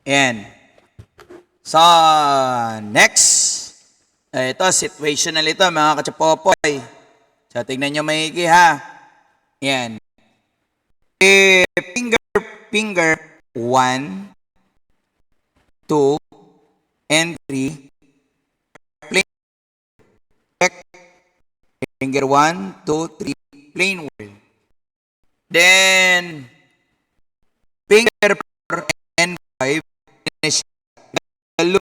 Ayan. So, next. Ito, situational ito, mga kachapopoy. So, tignan nyo maigi ha. Ayan. Finger 1, 2, and 3. Finger 1, 2, 3, plain world. Then, finger 4 and 5, look,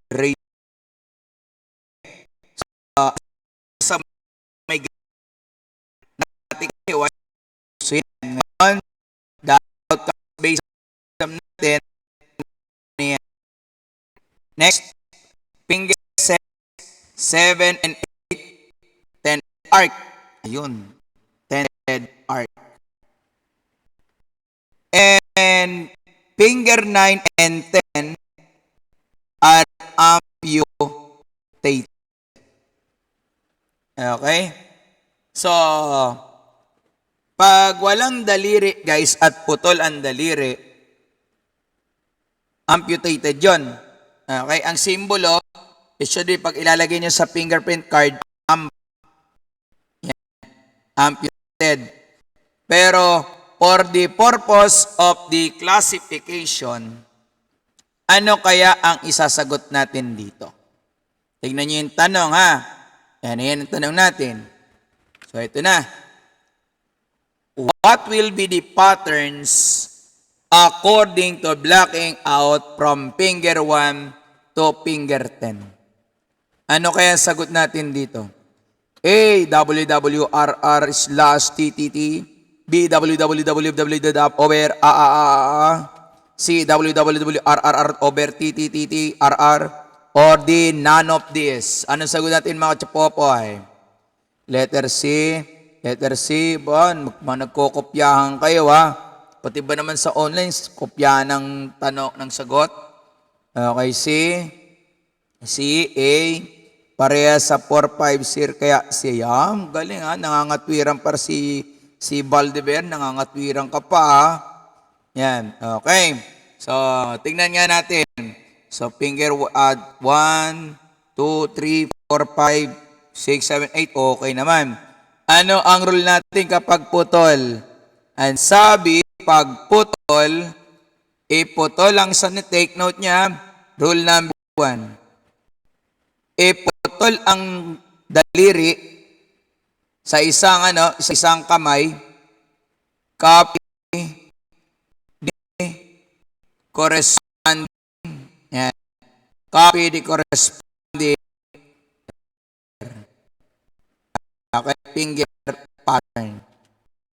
raise sa may natin kasi 1. So, yan. Ngayon, dapat base natin. Next, finger 7 and 8, 10 arc. Ayun, 10 arc. And finger 9 and 10 are amputated. Okay? So, pag walang daliri, guys, at putol ang daliri, amputated yon. Okay? Ang simbolo, it should be pag ilalagay nyo sa fingerprint card, amputated. Pero, for the purpose of the classification, ano kaya ang isasagot natin dito? Tignan nyo yung tanong, ha? Yan ang tanong natin. So, ito na. What will be the patterns according to blocking out from finger 1 to finger 10? Ano kaya sagot natin dito? A, wwrr/ttt. B, www/over C, www/rr/ttttrr. Or D, none of this. Anong sagot natin, mga chapopoy? Letter C. Letter C. Nagkokopyahan kayo, ha? Pati ba naman sa online, kopyahan ng tanong ng sagot? Okay, C. C, A. Pareha sa 4, 5, sir. Kaya siya, galing ha. Nangangatwiran para si Valdever. Nangangatwiran ka pa, ha? Yan. Okay. So, tingnan nga natin. So, finger 1, 2, 3, 4, 5, 6, 7, 8. Okay naman. Ano ang rule natin kapag putol? Ang sabi, pag putol, iputol lang sa take note niya, rule number 1. Iputol ang daliri sa isang kamay, copy corresponding. Yan. Copy the corresponding. Okay, finger pattern.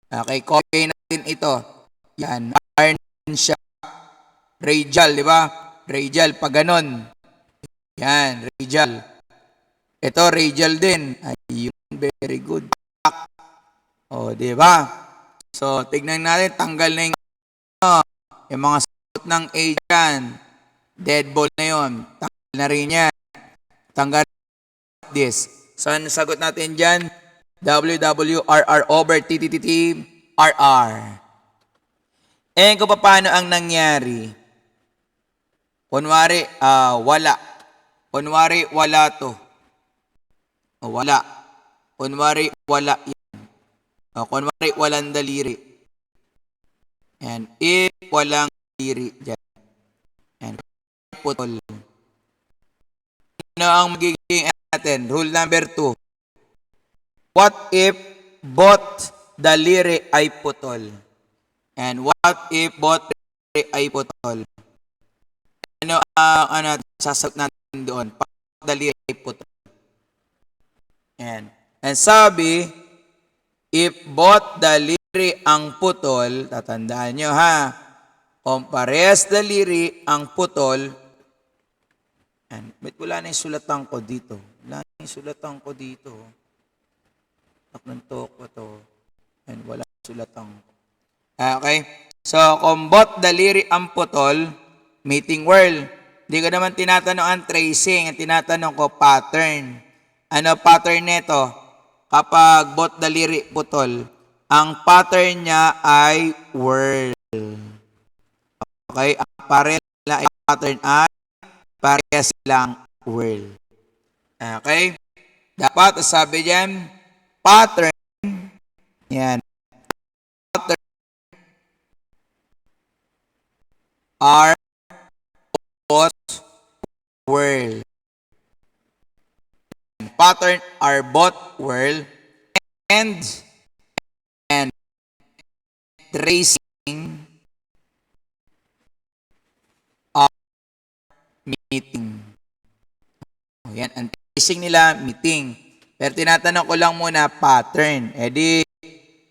Okay, copy natin ito. Yan, pattern siya. Radial, di ba? Radial, pag ganon. Yan, radial. Ito, radial din. Ayun, very good. O, di ba? So, tignan natin, tanggal na yung mga sagot ng A dyan. Dead ball na yun. Tanggal na rin yan. Tanggal this. So, ano sagot natin dyan? wwrr/ttttrr. Eh, kung paano ang nangyari? Kunwari, wala. Kunwari, wala to. O, wala. Kunwari, wala yan. O, kunwari, walang daliri. Yan. If walang daliri dyan. Yan. Putol. Ano ang magiging natin? Rule number 2. What if both daliri ay putol? And what if both daliri ay putol? Ano ang sasagot natin doon? Pag daliri ay putol. And sabi, if both daliri ang putol, tatandaan nyo ha, kung parehas daliri ang putol, and ba't wala na yung sulatan ko dito? Wala na yung sulatan ko dito. Taknantok ko to. And wala sulatan ko. Okay? So, kung both daliri ang putol, meeting world. Hindi ko naman tinatanong ang tracing. Ang tinatanong ko, pattern. Ano pattern nito? Kapag both daliri putol, ang pattern niya ay whirl. Okay? Ang ay pattern ay parehas silang word. Okay? Dapat sabi diyan, pattern, yan, pattern are both word. Pattern are both word and tracing are meeting. Yan, ang tracing nila, meeting. Pero tinatanong ko lang muna, pattern. E di,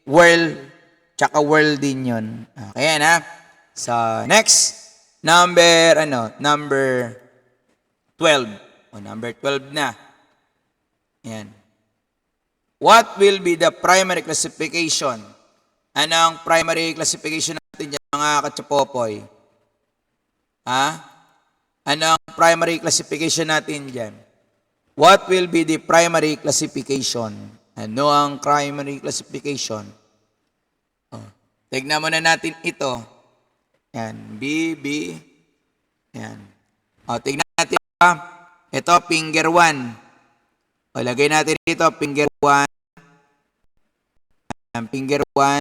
world, tsaka world din yun. Okay, yan ha. So, next, number 12. O, number 12 na. Yan. What will be the primary classification? Ano ang primary classification natin dyan, mga katsapopoy? Ha? Ano ang primary classification natin dyan? What will be the primary classification? Ano ang primary classification? Oh, tignan muna natin ito. Yan, B. Yan. O, tignan natin. Ito, finger 1. O, lagay natin dito, finger 1. Finger 1.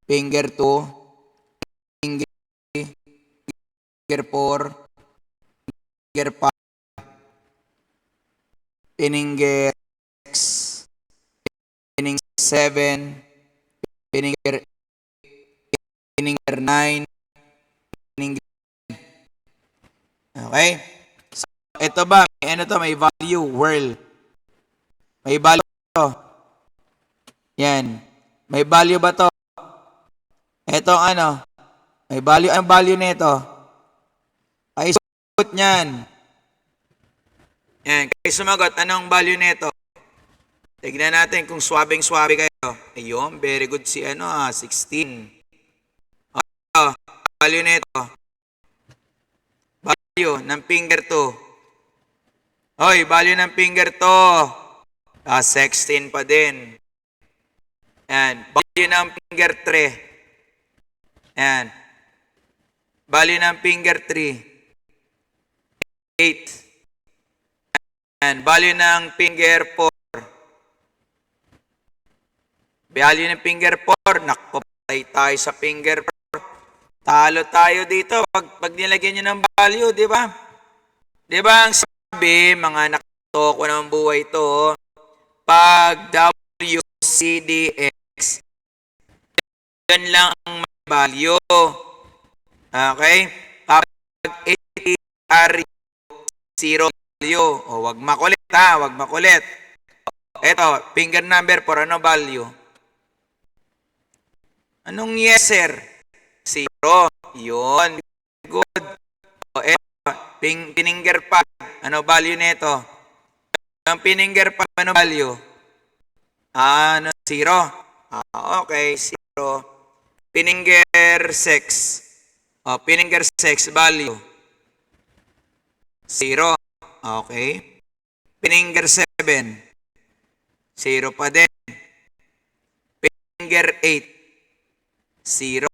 Finger 2. Finger 3. Finger 4. Finger 5. Finger 6. Finger 7. Finger 8. Finger 9. Finger 10. Okay? So, ito ba? Ano to? May value. World. May value to. Yan. May value ba to? Ito ano? May value. Ang value nito? Ay, sumagot niyan. Yan. Kaya sumagot, anong value nito? Tignan natin kung swabing-swabe kayo. Ayun, very good si 16. Value nito. Value ng finger 2. Hoy, value ng finger 2. 16 pa din. Yan. Value ng finger 3. Yan. Value ng finger 3. 8. Yan. Value ng finger 4. Value ng finger 4. Nakapatay tayo sa finger 4. Talo tayo dito pag nilagyan nyo ng value, di ba? Di ba ang sabi, mga nakatoko ng buhay ito, pag W, C, D, X, yan lang ang may value. Okay? Pag A, R, 0 value. O, wag makulit ha, wag makulit. Ito, finger number 4, ano value? Anong yes, sir? 0. Yun. Good. O, eto, finger 5. Ano value nito? Ang finger 5, ano value? 0. Okay, 0. Finger 6. O, finger 6, value? 0. Okay. Finger 7. 0 pa din. Finger 8. 0.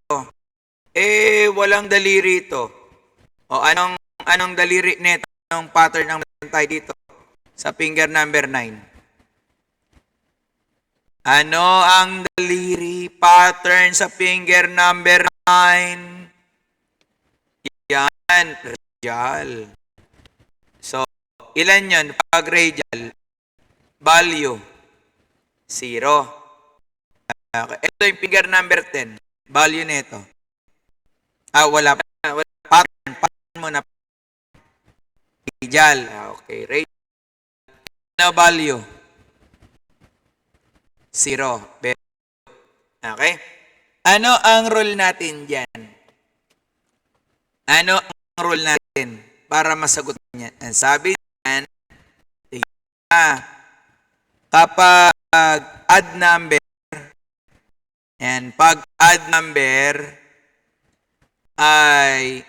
Walang daliri ito. O, anong daliri nito? Anong pattern ang meron tayo dito? Sa finger number 9. Ano ang daliri pattern sa finger number 9? Yan, radial. So, ilan yun? Pag radial, value, 0. Okay. Ito yung finger number 10. Value nito. Wala pa. Pattern mo na. Radial. Okay. Radial. Ano value? 0. Okay? Ano ang rule natin dyan? Ano ang rule natin para masagot niyan? Ang sabi niyan, kapag add number, and pag add number ay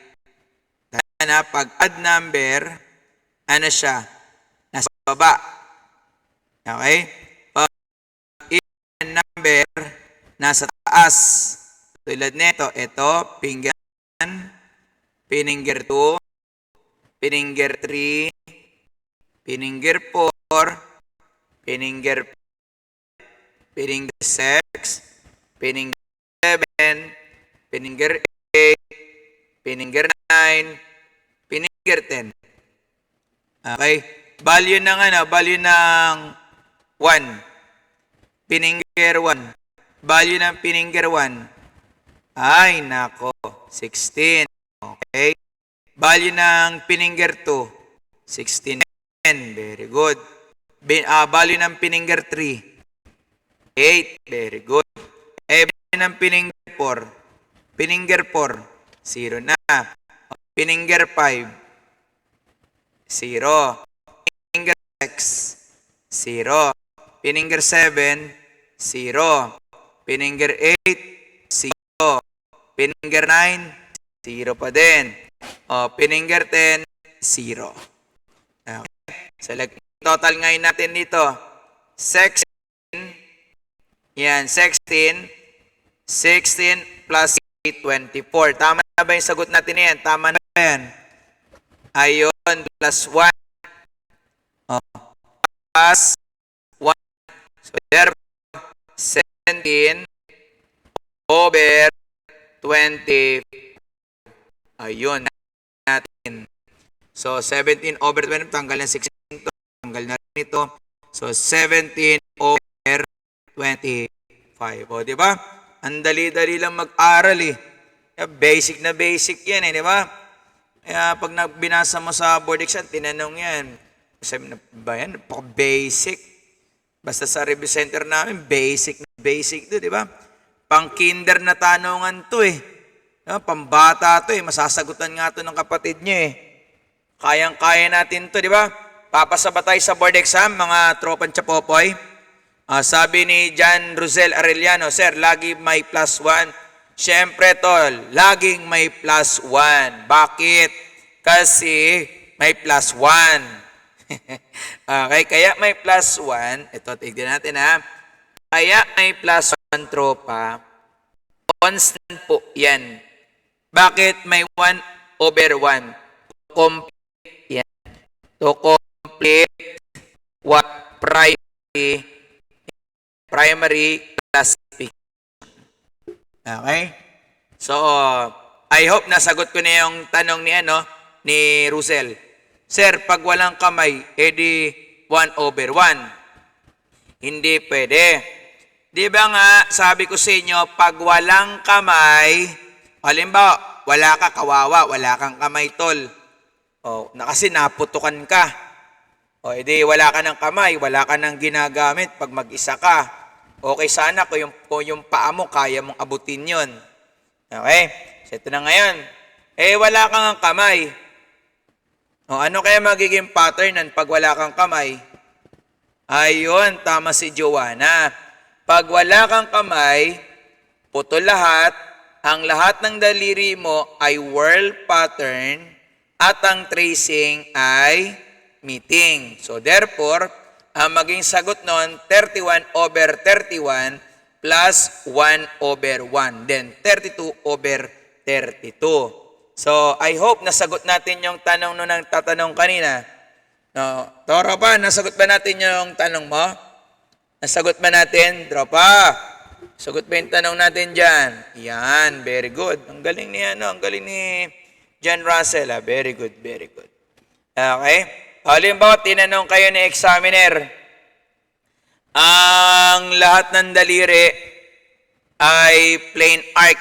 pag add number, ano siya? Nasa baba. Okay? Pag even number, nasa taas. Tulad nito, ito, finger Pininger 2, pininger 3, pininger 4, pininger 5, pininger 6, pininger 7, pininger 8, pininger 9, pininger 10. Okay? Value ng 1. Pininger 1. Value ng pininger 1. Ay, nako. 16. Okay? Value ng pininger 2. 16. Very good. Value ng pininger 3. 8. Very good. Value ng pininger 4. Pininger 4. 0 na. Pininger 5. 0. Pininger 6. 0. Pininger 7. 0. Pininger 8. 0. Pininger 9. 0 pa din. Pininger 10. 0. Okay. So, total ngayon natin dito. 16. Yan, 16. 16 plus 8, 24. Tama na ba yung sagot natin yan? Tama na ba yan? Ayun, plus 1. Plus 1. So, therefore, 17 over 20. Ayun natin. So, 17 over 20. Tanggal na 16 to. Tanggal na rin ito. So, 17 over 25. O, di ba? Ang dali-dali lang mag-aral eh. Basic na basic yan eh, di ba? Kaya pag binasa mo sa board exam, tinanong yan. Sabi na ba yan? Basic. Basta sa review center namin, basic na basic to, di ba? Pang-kinder na tanungan to eh. Pambata to eh. Masasagutan nga to ng kapatid niya eh. Kayang-kaya natin to, di ba? Papasa ba tayo sa board exam, mga tropang Chapopoy? Sabi ni John Rosel Arellano, Sir, lagi may plus 1. Siyempre, tol, laging may plus 1. Bakit? Kasi may plus 1. Okay, kaya may plus 1. Ito, tignan natin ha. Kaya may plus 1, tropa. Constant po yan. Bakit may 1 over 1? To complete yan. To complete what primary classification. Okay? So, I hope nasagot ko na yung tanong ni Russell. Sir, pag walang kamay, edi 1 over 1. Hindi pwede. Di ba nga, sabi ko sa inyo, pag walang kamay, halimbawa, wala ka, kawawa, wala kang kamay, tol. Kasi naputukan ka. Edi wala ka ng kamay, wala ka ng ginagamit pag mag-isa ka. Okay sana kung yung paa mo, kaya mong abutin yun. Okay? So ito na ngayon. Wala kang kamay. Ano kaya magiging pattern nun pag wala kang kamay? Ayun, tama si Joanna. Pag wala kang kamay, putol lahat, ang lahat ng daliri mo ay whirl pattern at ang tracing ay meeting. So therefore, ang maging sagot nun, 31 over 31 plus 1 over 1. Then 32 over 32. So I hope nasagot natin yung tanong nun ang tatanong kanina. Toro pa, nasagot ba natin yung tanong mo? Nasagot ba natin? Tropa, sagot ba yung tanong natin dyan? Yan, very good. Ang galing ang galing ni John Russell. Very good, very good. Okay? Halimbawa, tinanong kayo ni examiner, ang lahat ng daliri ay plain arc.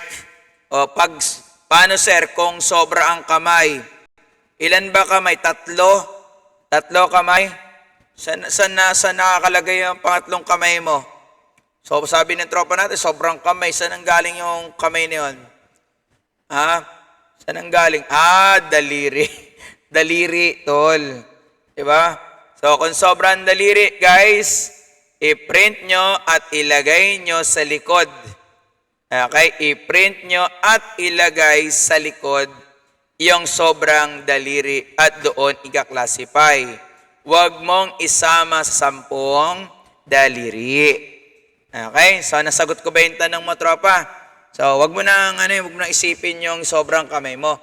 Paano sir, kung sobra ang kamay? Ilan ba kamay? 3? 3 kamay? Saan nakakalagay yung pangatlong kamay mo? So, sabi ng tropa natin, sobrang kamay. Saan ang galing yung kamay niyon? Saan ang galing? Daliri. Daliri, tol. Diba? So, kung sobrang daliri, guys, i-print nyo at ilagay nyo sa likod. Okay? I-print nyo at ilagay sa likod yung sobrang daliri at doon i-classify. Huwag mong isama sa 10 daliri. Okay? So, nasagot ko ba yung tanong mo, tropa? So, huwag mo nang isipin yung sobrang kamay mo.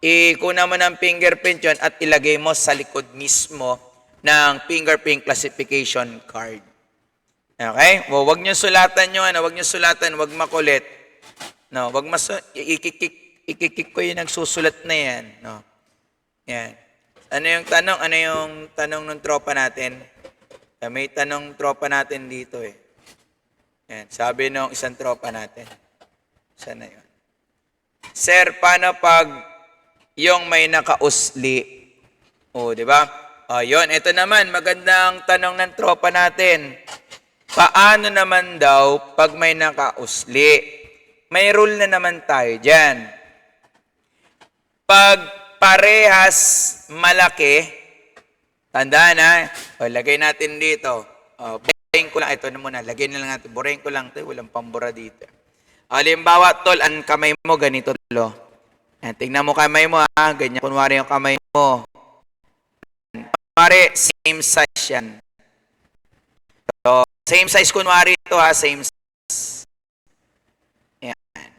Ikuna mo ng fingerprint yun at ilagay mo sa likod mismo ng fingerprint classification card. Okay? Wag niyo sulatan yung wag niyo sulatan, wag makulit. No, wag ikikik ko yung nagsusulat na yan, no. Yan. Ano yung tanong? Ano yung tanong ng tropa natin? May tanong tropa natin dito eh. Yan, sabi nung isang tropa natin. Sana yun. Sir, paano pag yung may nakausli? O, di ba? O, yun. Ito naman, magandang tanong ng tropa natin. Paano naman daw pag may nakausli? May rule na naman tayo dyan. Pag parehas malaki, tandaan ha, o, lagay natin dito. O, burahin ko lang, ito na muna, lagay na lang natin, burahin ko lang ito, walang pambura dito. Halimbawa, tol, ang kamay mo, ganito, tol. Tingnan mo kamay mo, ha, ganyan, kunwari yung kamay mo. Kunwari, same size yan. So, same size kunwari ito, ha, same size. Yan.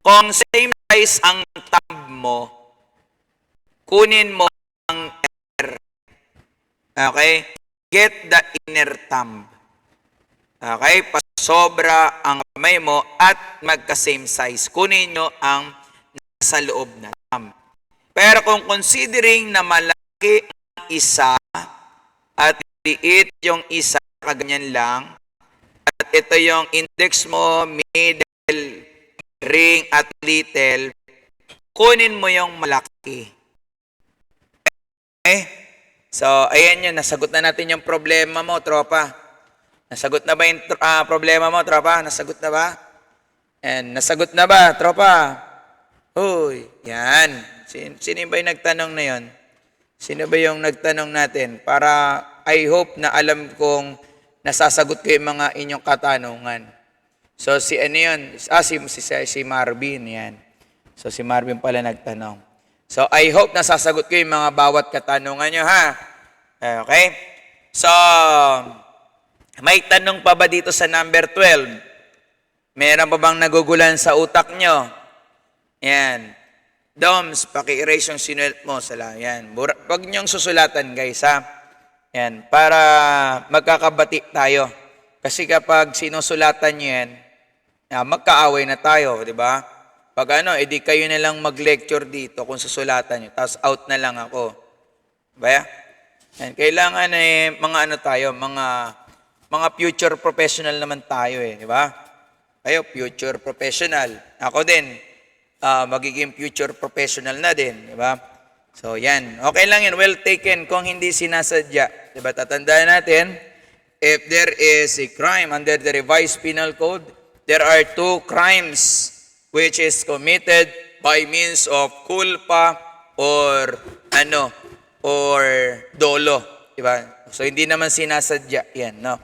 Kung same size ang thumb mo, kunin mo ang inner. Okay? Get the inner thumb. Okay? Pasobra ang kamay mo at magka-same size. Kunin nyo ang nasa loob na thumb. Pero kung considering na malaki ang isa at liit yung isa, kaganyan lang, at ito yung index mo, middle, ring, at little, kunin mo yung malaki. Okay? So, ayan yun. Nasagot na natin yung problema mo, tropa. Nasagot na ba yung problema mo, tropa? Nasagot na ba? And nasagot na ba, tropa? Uy, yan. Sino ba yung nagtanong na yun? Sino ba yung nagtanong natin? Para I hope na alam kong nasasagot ko yung mga inyong katanungan. So, si ano yun? Si Marvin, yan. So, si Marvin pala nagtanong. So, I hope nasasagot ko yung mga bawat katanungan nyo, ha? Okay? So, may tanong pa ba dito sa number 12? Meron pa bang nagugulan sa utak nyo? Yan. Doms, paki-erase yung sinulat mo. Yan. Huwag nyong susulatan, guys, ha? Yan. Para magkakabati tayo. Kasi kapag sinusulatan nyo yan, magkaaway na tayo, di ba? Pag edi kayo na lang mag-lecture dito kung susulatan nyo, tapos out na lang ako. Ba? Yan. Kailangan tayo, mga future professional naman tayo di ba? Kayo, future professional. Ako din, magiging future professional na din, di ba? So, yan. Okay lang yan, well taken kung hindi sinasadya. Di ba? Tatandaan natin, if there is a crime under the revised penal code, there are two crimes which is committed by means of culpa or dolo, di ba? So hindi naman sinasadya 'yan, no.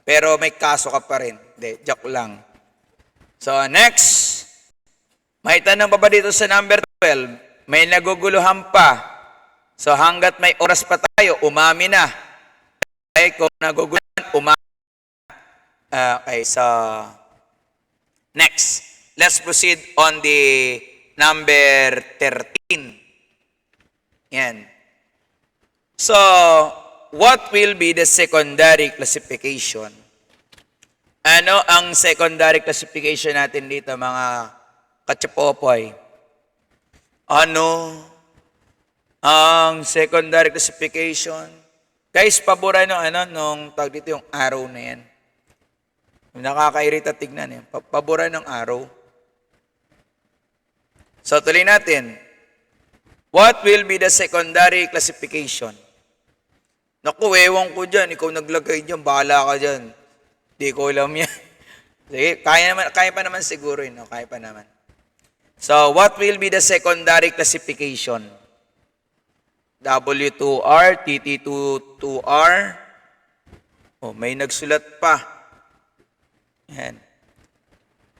Pero may kaso ka pa rin. Hindi, joke lang. So next, may tanong pa ba dito sa number 12? May naguguluhan pa. So hanggat may oras pa tayo, umami na. Okay, kung naguguluhan, umami. Okay, so next. Let's proceed on the number 13. Yan. So, what will be the secondary classification? Ano ang secondary classification natin dito, mga kachapopoy? Ano ang secondary classification? Guys, pabura nung tawag dito yung arrow na yan. Nakakairita tignan pabura ng arrow. So, tuloy natin. What will be the secondary classification? Naku, ewan ko dyan. Ikaw naglagay dyan. Bahala ka dyan. Di ko alam yan. Sige, kaya pa naman siguro yun. No? Kaya pa naman. So, what will be the secondary classification? W2R, TT22R. Oh, may nagsulat pa. Yan.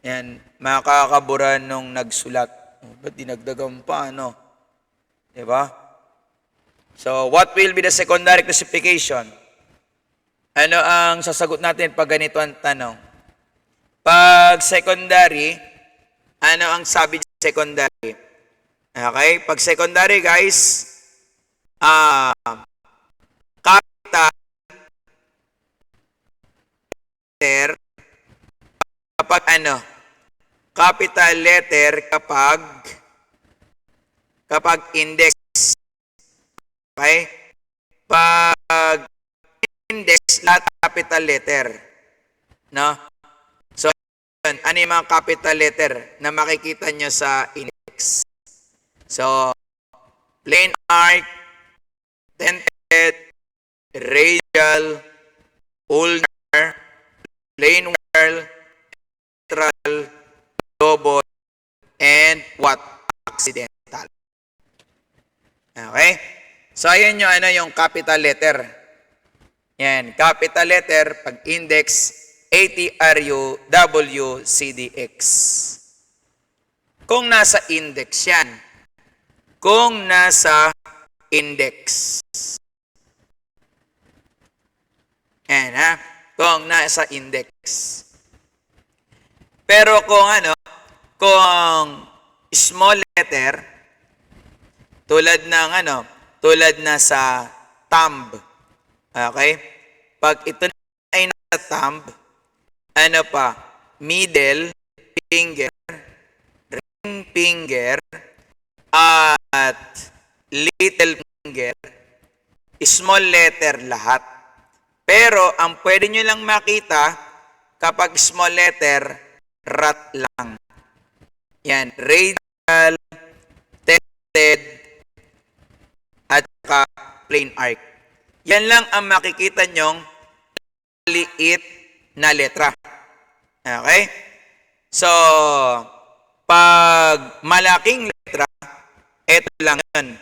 Yan. Makakabura nung nagsulat. Ba't dinagdagan pa, Diba? So, what will be the secondary classification? Ano ang sasagot natin pag ganito ang tanong? Pag secondary, ano ang sabi secondary. Okay? Pag secondary, guys, capital letter kapag capital letter kapag index. Okay? Pag index, lahat capital letter. No? So, ano yung mga capital letter na makikita nyo sa index? So, plain arc, dented, radial, ulnar, plain whorl, neutral, double, and what? Accidental. Okay? So, ayan yung capital letter. Yan, capital letter, pag index, ATRU, W, CDX. Kung nasa index yan. Kung nasa index. Yan ha. Kung nasa index. Pero kung small letter, tulad na sa thumb. Okay? Pag ito ay nasa thumb, middle finger, ring finger, at little finger, small letter lahat. Pero ang pwede nyo lang makita kapag small letter, rat lang. Yan, radial, tented, at saka plain arc. Yan lang ang makikita nyong maliit na letra. Okay? So, pag malaking letra, ito lang yun.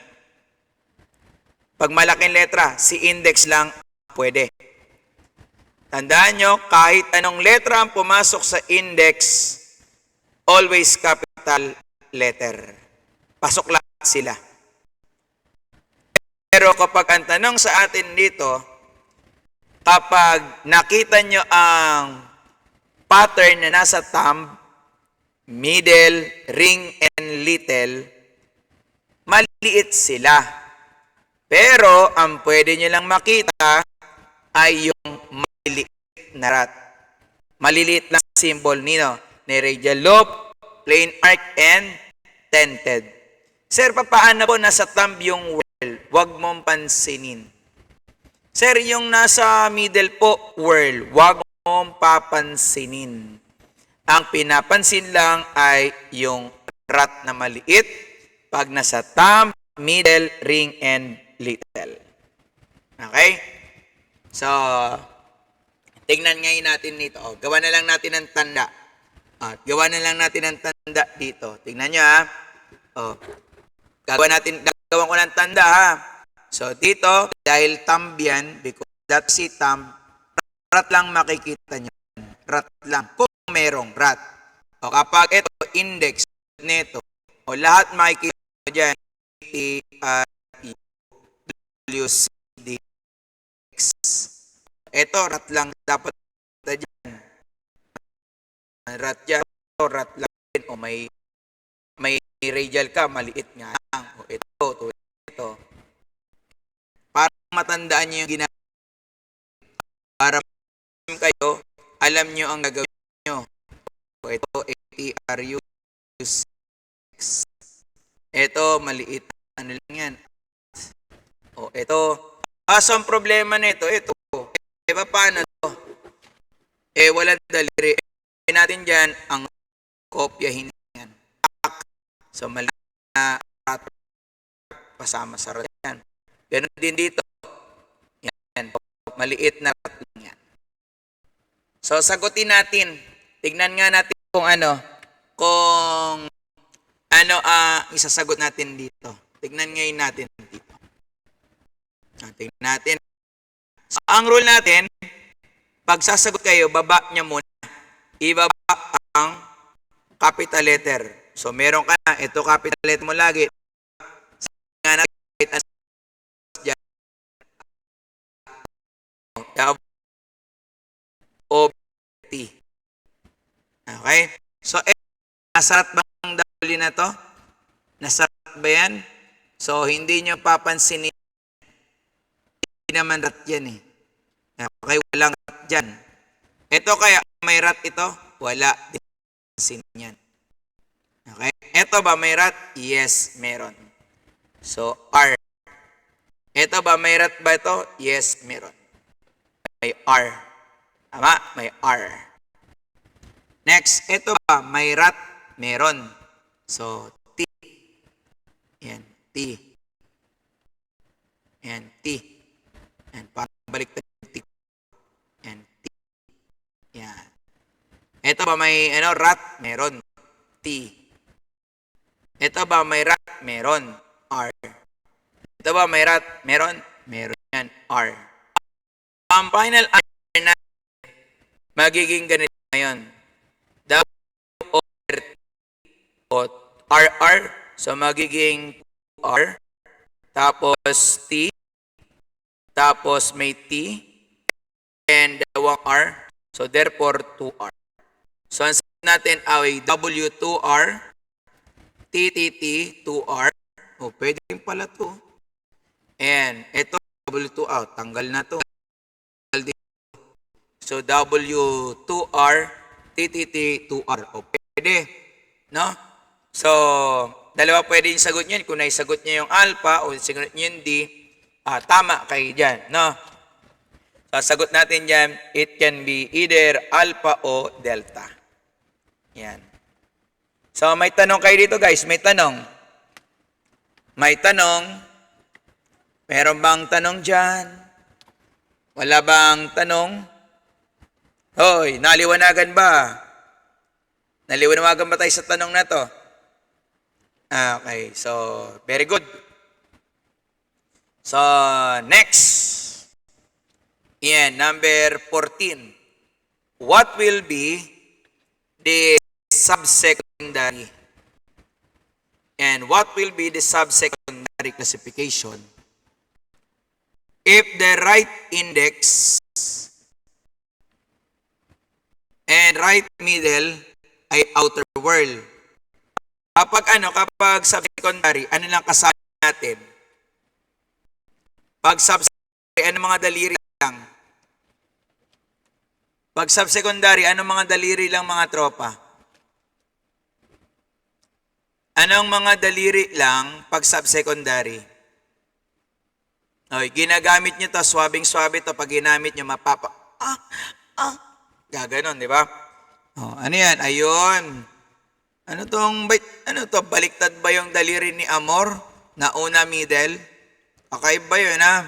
Pag malaking letra, si index lang pwede. Tandaan nyo, kahit anong letra ang pumasok sa index, always capital letter. Pasok lahat sila. Pero kapag ang tanong sa atin dito, kapag nakita nyo ang pattern na nasa thumb, middle, ring, and little, maliit sila. Pero ang pwede nyo lang makita ay yung maliliit na rat. Maliliit lang symbol ni radial loop, plain arc, and tented. Sir, paano po nasa thumb yung whorl? Huwag mong pansinin. Sir, yung nasa middle po, whorl, huwag mong papansinin. Ang pinapansin lang ay yung rat na maliit pag nasa thumb, middle, ring, and little. Okay? So, tingnan ngayon natin dito. Gawa na lang natin ng tanda. Gawa na lang natin ng tanda dito. Tingnan nyo ha. Gagawan ko ng tanda ha. So, dito, dahil thumb yan, because that's si thumb, rat lang makikita nyo. Rat lang. Kung merong rat. O kapag ito, index nito, o lahat makikita mo dyan, W, C, D, X. Ito, rat lang dapat dyan. Rat dyan, ito, rat lang din. O may radial ka, maliit nga lang. O ito, ito. Para matandaan nyo yung ginagawa. Para kayo, alam nyo ang gagawin nyo. O ito, ATRU, X. Ito, maliit. Ano lang yan. O ito. So ang problema nito, ito. Paano to? Walang daliri. Natin dyan, ang kopyahin yan. So mali na pasama sa rat yan. Ganun din dito. Yan. Maliit na rat lang yan. So sagutin natin. Tignan nga natin kung isasagot natin dito. Tignan ngayon natin dito. Tignan natin. So, ang rule natin, pag sasagot kayo, baba niya muna. Ibaba ang capital letter. So, meron ka na. Ito capital letter mo lagi. Nga na, O, T. Okay? So, nasa rat bang W huli na to? Nasa rat ba yan? So, hindi nyo papansinin. Hindi naman rat yan eh. Okay, walang rat dyan. Ito kaya, may rat ito? Wala. Hindi papansinin yan. Okay? Ito ba may rat? Yes, meron. So, R. Ito ba may rat ba ito? Yes, meron. May R. Tama? May R. Next, ito ba may rat? Meron. So, T. Yan, T. Yan, T. Yan, parang balik tayo yung T. Yan, T. Yan. Ito ba may rat? Meron. T. Ito ba may rat? Meron. R. Ito ba may rat? Meron? Meron yan. R. Ang final answer na magiging ganito ngayon. W over T o RR. So magiging R. Tapos T. Tapos may T. And dalawang R. So therefore 2R. So ang sagot natin ay W2R. TTT 2R. O pwede rin pala to. And ito W2 out. Tanggal na to. So W2R, TTT 2R. O pwede. No? So, dalawa pwede yung sagot nyo. Kung naisagot nyo yung alpha o sagot nyo yung D, tama kayo dyan. No? So, sagot natin dyan, it can be either alpha o delta. Yan. So, may tanong kayo dito guys. May tanong. May tanong. Meron bang tanong dyan? Wala bang tanong? Hoy, naliwanagan ba? Naliwanagan ba tayo sa tanong na to? Okay, so, very good. So, next. Yan, number 14. What will be the subsecondary? And what will be the subsecondary classification if the right index and right middle ay outer world? Kapag subsecondary, ano lang kasama natin? Pag subsecondary, ano mga daliri lang? Pag subsecondary, ano mga daliri lang mga tropa? Anong mga daliri lang pag subsecondary? Okay, ginagamit nyo to, swabing-swabe to, pag ginamit nyo, gaganon, di ba? Oh, ano yan? Ayun. Ano to, baliktad ba yung daliri ni Amor? Na una middle? Okay ba yun, ha?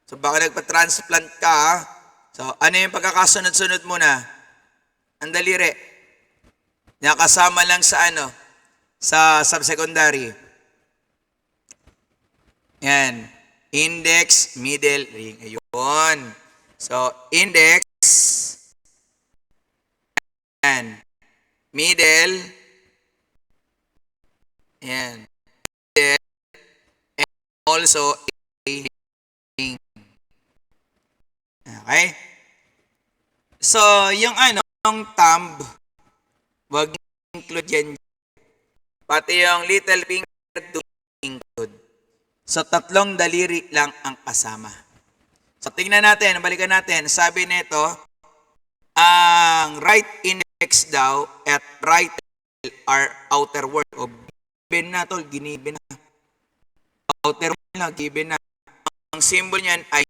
So, baka nagpa-transplant ka, ha? So, ano yung pagkakasunod-sunod muna? Ang daliri. Nakasama lang sa sa subsecondary. Yan. Index, middle, ring. Ayun. So, index, yan. Middle, yan. Middle, and also, ring. Okay? So, yung yung thumb, wag include yan. Pati yung little finger, do include. So, 3 daliri lang ang kasama. So, tingnan natin, balikan natin. Sabi nito, ang right index daw at right are outer world. O, given na tol, ginibin na. Outer world na, given na. Ang symbol niyan ay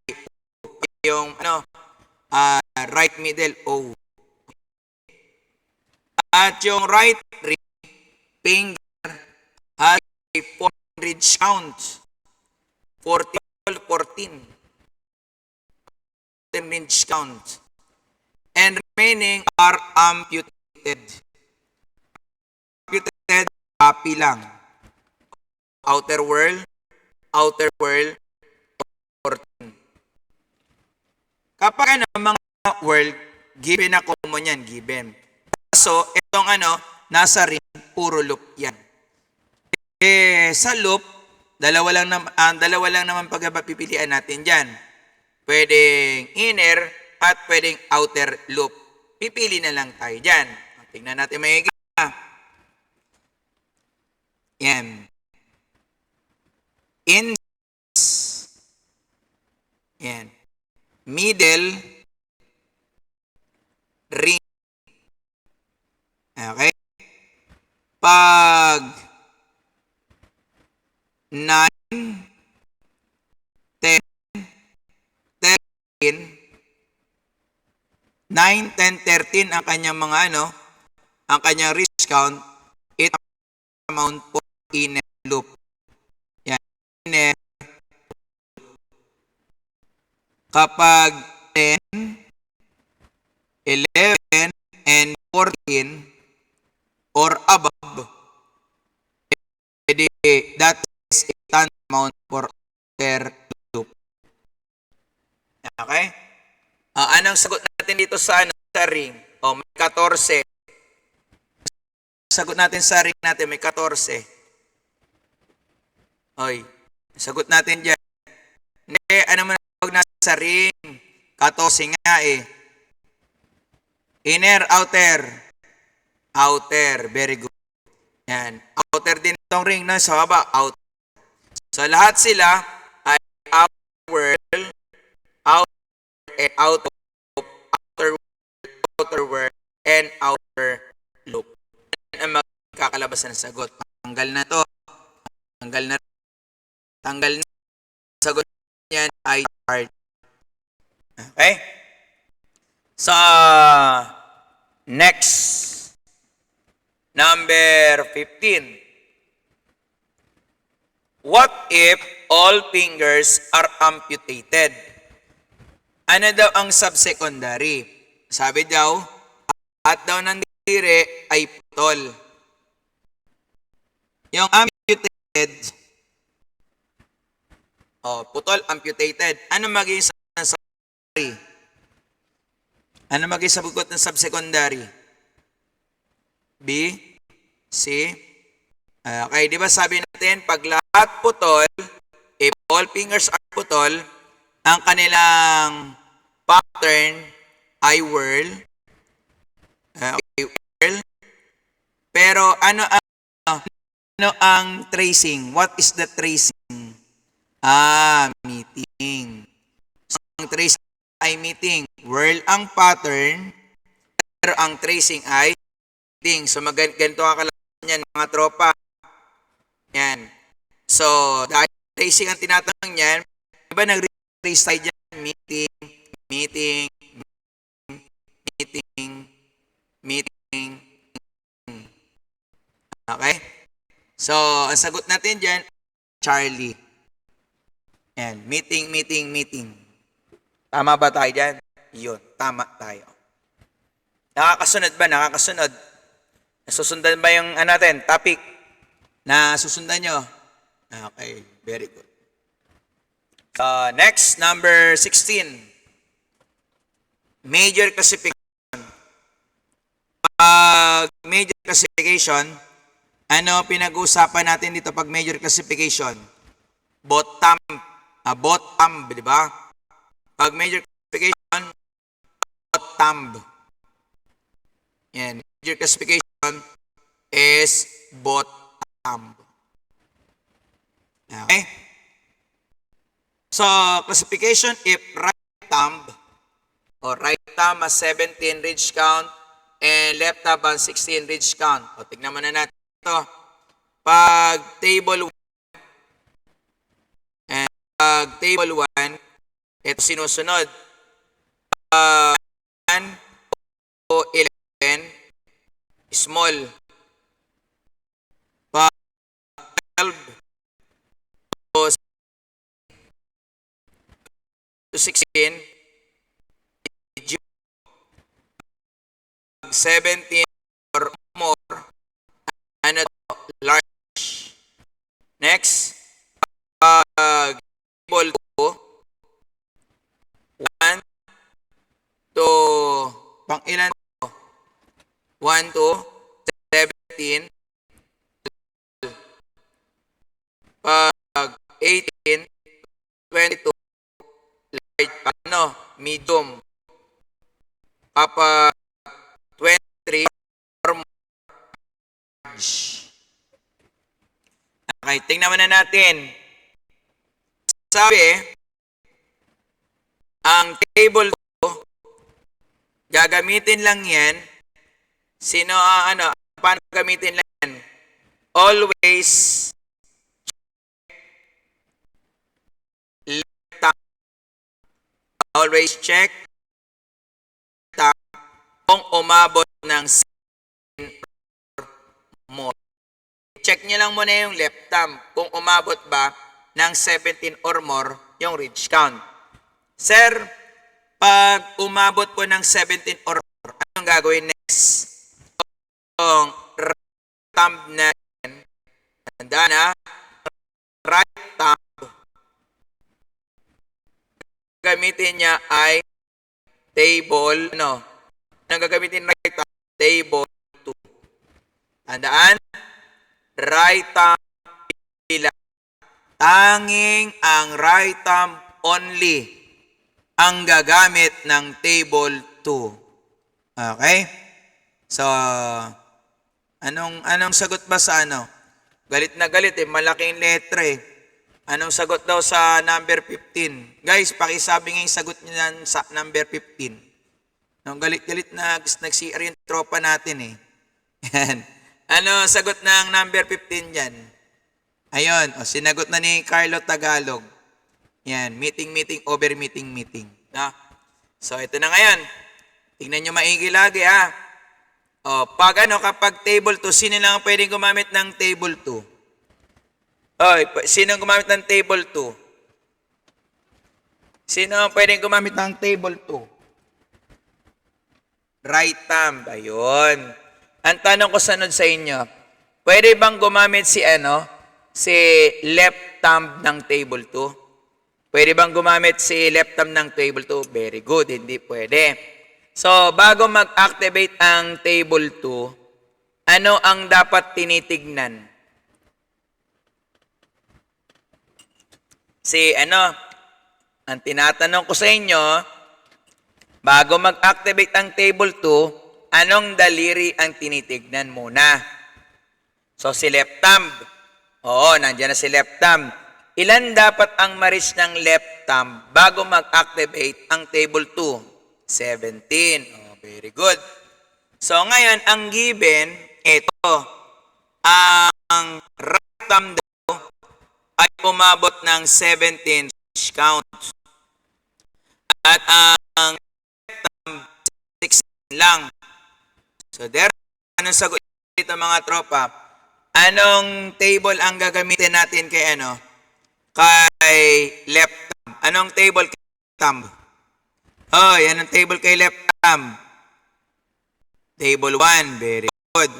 yung right middle O. At yung right finger has a 400 count. 14 range count. And remaining are amputated. Amputated, copy lang. Outer world, 14. Kapag mga world, given na common yan, given. So, itong nasa ring, puro loop yan. Sa loop, dalawa lang naman pagpipilian natin dyan. Pwedeng inner at pwedeng outer loop. Pipili na lang tayo dyan. Tingnan natin maigi. Yan. Index. Yan. Middle ring. Okay? Pag 9, 10, 13, 9, 10, 13 ang kanyang mga ang kanyang ridge count, it amount for inner loop. Yan. Inner. Kapag 10, 11, and 14 or above, that is a tantamount for outer loop. Okay? Anong sagot natin dito sa ring? May 14. Sagot natin sa ring natin, may 14. Oy, sagot natin dyan. Hindi, ano mo tawag natin sa ring? 14 nga eh. Inner, outer. Outer, very good. Yan. Outer din itong ring na sa baba, outer. So lahat sila ay outer world, outer world, and outer loop. Yan ang magkakalabas ng sagot. Tanggal na to. Tanggal na. Sagot niyan ay hard. Okay? So, next. Number 15. What if all fingers are amputated? Ano daw ang subsecondary? Sabi daw, at daw ng daliri ay putol. Yung amputated, putol, amputated. Ano magiging subsecondary? Ano magiging sabugot ng subsecondary? B, C. Okay, di ba sabi natin, pag lahat putol, if all fingers are putol, ang kanilang pattern ay whirl. Whirl. Pero ano ang tracing? What is the tracing? Meeting. So, ang tracing ay meeting. Whirl ang pattern, pero ang tracing ay meeting. So, ganito ang kalaban niyan, mga tropa. Yan. So, dahil tracing ang tinatanong niyan, diba nag-trace tayo dyan? Meeting. Okay? So, ang sagot natin dyan, Charlie. Yan. Meeting. Tama ba tayo dyan? Yun. Tama tayo. Nakakasunod ba? Nasusundan ba yung natin? Topic na susundan nyo? Okay. Very good. Next, number 16. Major classification. Pag major classification, ano pinag-uusapan natin dito pag major classification? Bottom, di ba? Pag major classification, bottom. Yan, major classification is bottom. Okay? So, classification if right thumb has 17 ridge count and left thumb has 16 ridge count. O, tignan mo na natin ito. Pag table 1, ito sinusunod. 1 to 11, small. Pag 12 to 16, medium. 17 or more, ano to? Large. Next, table 2, 1 to, pang ilan to? 1 to 17. Pag 18, 22, light, medium. Kapag 23 or more, large. Okay, tingnan na natin. Sabi, ang table 2, gagamitin lang yan. Paano gamitin lang yan? Always check kung umabot ng 7 or more. Check nyo lang muna yung left thumb kung umabot ba ng 17 or more yung ridge count. Sir, pag umabot po ng 17 or more, anong gagawin next? Yung right thumb natin, tanda na, right thumb, gamitin niya ay table, anong gagamitin right thumb? Table 2. Tandaan, right thumb pila. Tanging ang right thumb only ang gagamit ng table 2. Okay? So, anong sagot ba sa Galit na galit malaking letra Anong sagot daw sa number 15? Guys, pakisabi nga yung sagot niyo sa number 15. Galit-galit na nag-CR yung tropa natin Yan. Ano sagot ng number 15 dyan? Ayun, sinagot na ni Carlo Tagalog. Yan, meeting over meeting. So, ito na ngayon. Tignan nyo maigi lagi kapag table 2, sino lang pwedeng gumamit ng table 2? Sino gumamit ng table 2? Sino pwedeng gumamit ng table 2? Right thumb. Ayun. Ang tanong ko sunod sa inyo, pwede bang gumamit si left thumb ng table 2? Pwede bang gumamit si left thumb ng table 2? Very good, hindi pwede. So, bago mag-activate ang table 2, ano ang dapat tinitignan? Ang tinatanong ko sa inyo, bago mag-activate ang table 2, anong daliri ang tinitignan muna? So, si left thumb. Oo, nandiyan na si left thumb. Ilan dapat ang ma-reach ng left thumb bago mag-activate ang table 2? 17. Very good. So, ngayon, ang given, ito. Ang right thumb daw ay umabot ng 17 count. At ang left thumb, 16 lang. So, anong sagot dito mga tropa? Anong table ang gagamitin natin kay left thumb? Anong table kay left thumb? Anong table kay left thumb? Table 1. Very good.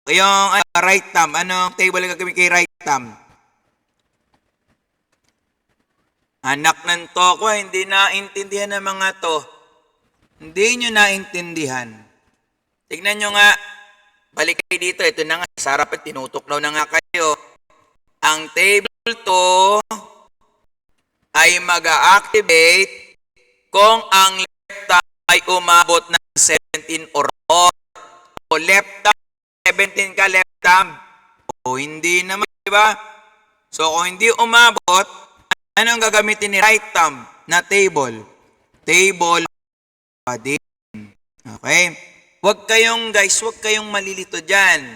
Yung right thumb, anong table ang gagamitin kay right thumb? Anak ng toko, hindi naintindihan ng mga to. Hindi nyo naintindihan. Tignan nyo nga. Balik kayo dito. Ito na nga. Sa harapan, tinutuklaw na nga kayo. Ang table 2 ay mag-activate kung ang left thumb ay umabot ng 17 or more. O left thumb, 17 ka left thumb. O hindi naman, diba? So kung hindi umabot, anong gagamitin ni right thumb na table? Table pa din. Okay? Huwag kayong malilito dyan.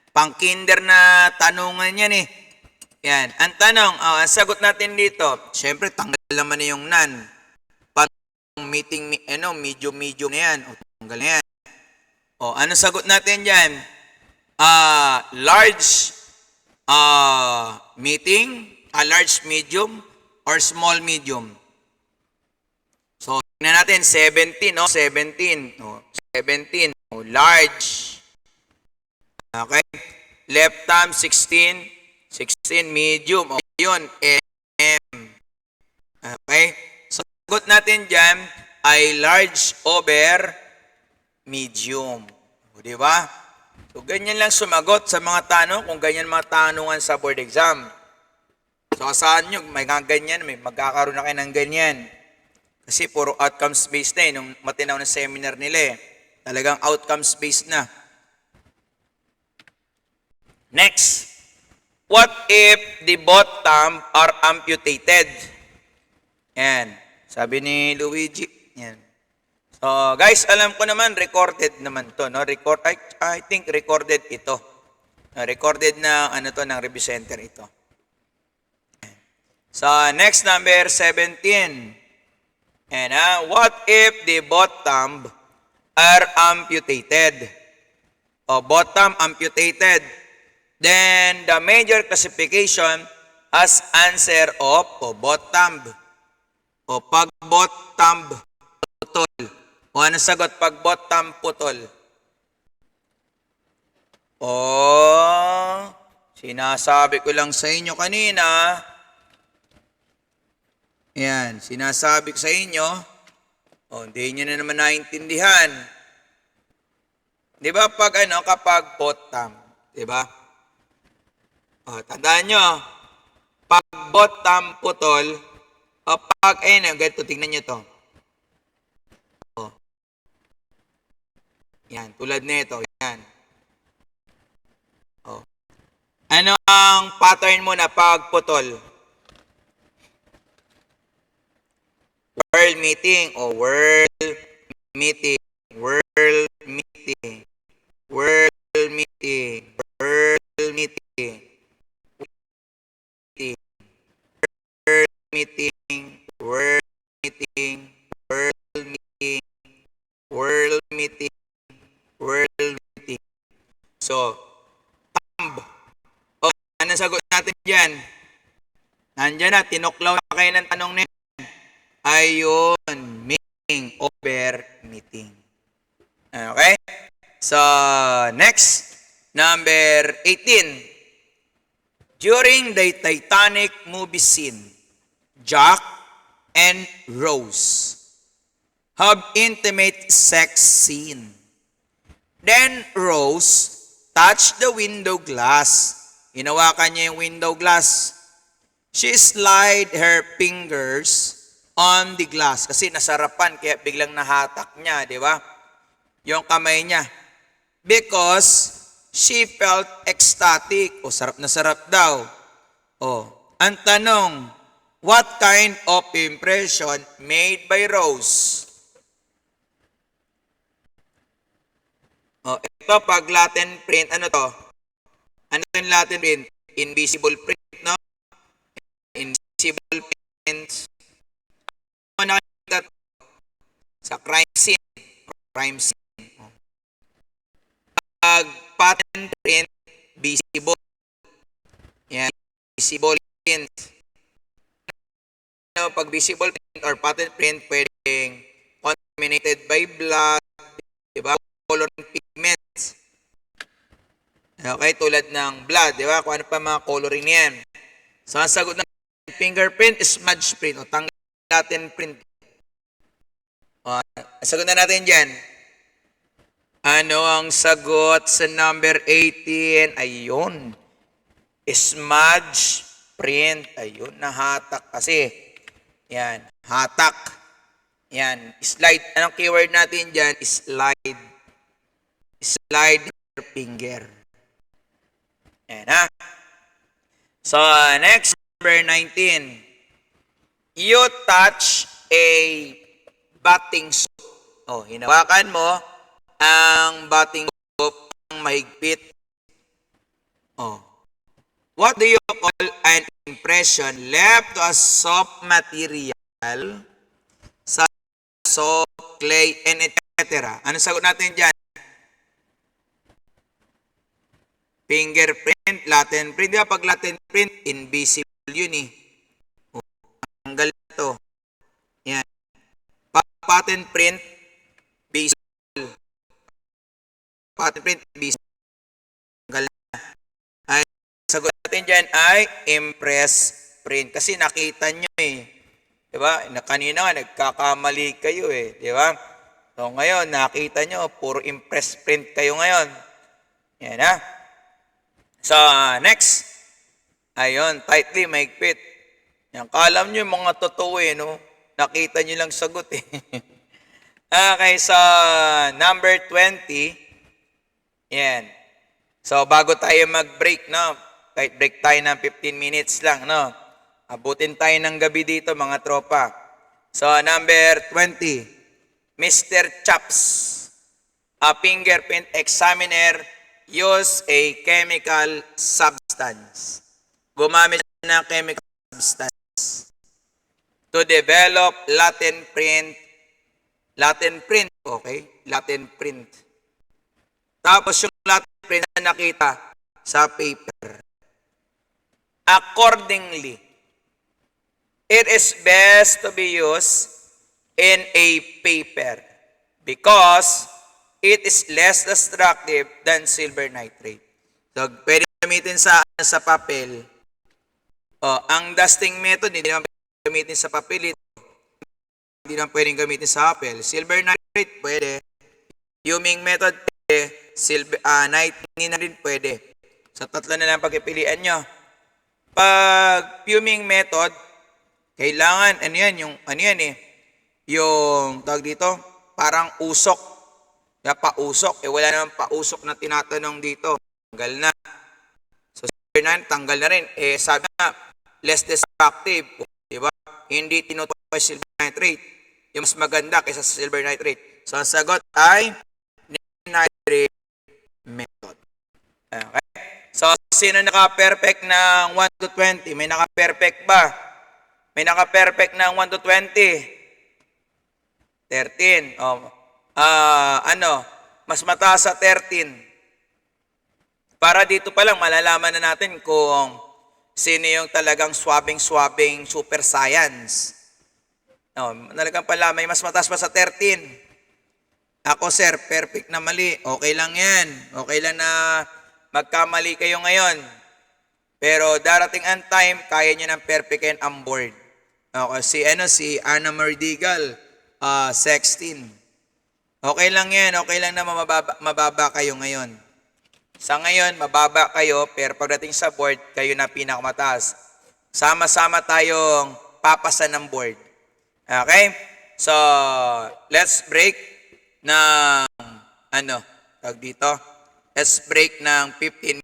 Pang-kinder na tanungan yan Yan. Ang tanong, ang sagot natin dito, syempre tanggal naman na yung none. Meeting, medium na yan. Tanggal na yan. Ano sagot natin dyan? Large meeting, large medium, or small medium. So, tingnan natin, 17, 17. 17, large. Okay? Left thumb, 16. 16, medium. Yun, M. Okay? So, sagot natin dyan ay large over medium. Di ba? So, ganyan lang sumagot sa mga tanong kung ganyan mga tanungan sa board exam. So, saan nyo? May ganyan, may magkakaroon na kayo ng ganyan. Kasi puro outcomes based na nung matinaw na seminar nila Talagang outcomes based na. Next. What if the both thumb are amputated? Yan. Sabi ni Luigi. Yan. So, guys, alam ko naman, recorded naman to, no? I think recorded ito. Recorded na, ng review center ito. So, next, number 17. And, what if the both thumb are amputated? O, both thumb amputated. Then, the major classification as answer of both thumb. O, pag both thumb putol. O, ano sagot pag both thumb putol? O, sinasabi ko lang sa inyo kanina. Yan, sinasabi ko sa inyo. O, hindi nyo na naman naintindihan. Di ba kapag both thumb? Di ba? O, tandaan nyo, pag both thumb putol, o pag, ganito, tingnan nyo to. O. Yan, tulad nito, yan. O. Ano ang pattern mo na pag putol? World meeting, o world meeting, world meeting, world meeting, world meeting, world meeting, world meeting, world meeting, world meeting, world meeting. So, thumb. O, anong sagot natin dyan? Nandiyan na, tinuklaw na kayo ng tanong na yan. Ayun, meeting over meeting. Okay? So, next, number 18. During the Titanic movie scene, Jack and Rose have intimate sex scene. Then Rose touched the window glass. Hinawakan niya yung window glass. She slid her fingers on the glass. Kasi nasarapan, kaya biglang nahatak niya, di ba? Yung kamay niya. Because she felt ecstatic. O, sarap na sarap daw. O, ang tanong, what kind of impression made by Rose? O, ito pag Latin print, ano to? Ano yung Latin print? Invisible print, no? Invisible print. Ano nakita sa crime scene? Crime scene. Pag pattern print, visible. Yan, visible print. Pag visible print or pattern print, pwedeng contaminated by blood, diba? Coloring pigments. Okay, tulad ng blood, diba? Kung ano pa mga coloring niyan. So, ang sagot ng fingerprint is smudge print o tanggal natin print. O, sagot na natin dyan. Ano ang sagot sa number 18? Ayun. Smudge print. Ayun, nahatak kasi. Yan, hatak. Yan, slide. Anong keyword natin dyan? Slide. Slide your finger. Yan, ha? So, next, number 19. You touch a batting soap. Oh, hinawakan mo ang batting soap ng mahigpit. Oh. What do you call an impression left to a soft material, sa soap, clay, and etc.? Ano sagot natin dyan? Fingerprint, Latin print. Diba pag Latin print, invisible yun eh. Tanggal ito. Yan. Patent print, visible. Patent print, visible. Tanggal na. Ay, sagot natin dyan ay impress print. Kasi nakita nyo eh. Diba? Kanina nga, nagkakamali kayo eh. Diba? So ngayon, nakita nyo, puro impress print kayo ngayon. Yan ha. So, next. Ayun, tightly, mahigpit. Yan, kalam nyo yung mga totoo eh, no? Nakita nyo lang sagot eh. Okay, so, number 20. Yan. So, bago tayo mag-break, no? Kahit break tayo ng 15 minutes lang, no? Abutin tayo ng gabi dito, mga tropa. So, number 20, Mr. Chops, a fingerprint examiner, use a chemical substance. Gumamit siya ng chemical substance to develop Latin print, okay? Latin print. Tapos yung Latin print na nakita sa paper. Accordingly, it is best to be used in a paper because it is less destructive than silver nitrate. So, pwede gamitin sa papel. Ang dusting method, hindi naman pwede gamitin sa papel ito. Hindi naman pwedeng gamitin sa papel. Silver nitrate, pwede. Fuming method, pwede. Nitrogen na rin, pwede. So, tatlo na lang pagpipilian nyo. Pag fuming method, kailangan, yung tawag dito, parang usok. Pausok. Wala naman pausok na tinatanong dito. Tanggal na. So, silver nitrate, tanggal na rin. Sabi na, less destructive. Diba? Hindi tinutukoy silver nitrate. Yung mas maganda kaysa sa silver nitrate. So, ang sagot ay nitrate method. Okay? So, sino naka-perfect ng 1 to 20? May naka-perfect ba? May naka-perfect ng 1 to 20? 13. Mas mataas sa 13. Para dito pa lang, malalaman na natin kung sino yung talagang swabing super science. Talagang pala, may mas mataas pa sa 13. Ako, sir, perfect na mali. Okay lang yan. Okay lang na magkamali kayo ngayon. Pero darating ang time, kaya nyo ng perfect and on board. Okay, si Ana Mardigal, 16. Okay lang yan. Okay lang na mababa kayo ngayon. Sa ngayon, mababa kayo, pero pagdating sa board, kayo na pinakamataas. Sama-sama tayong papasa ng board. Okay? So, let's break ng, tawag dito? Let's break ng 15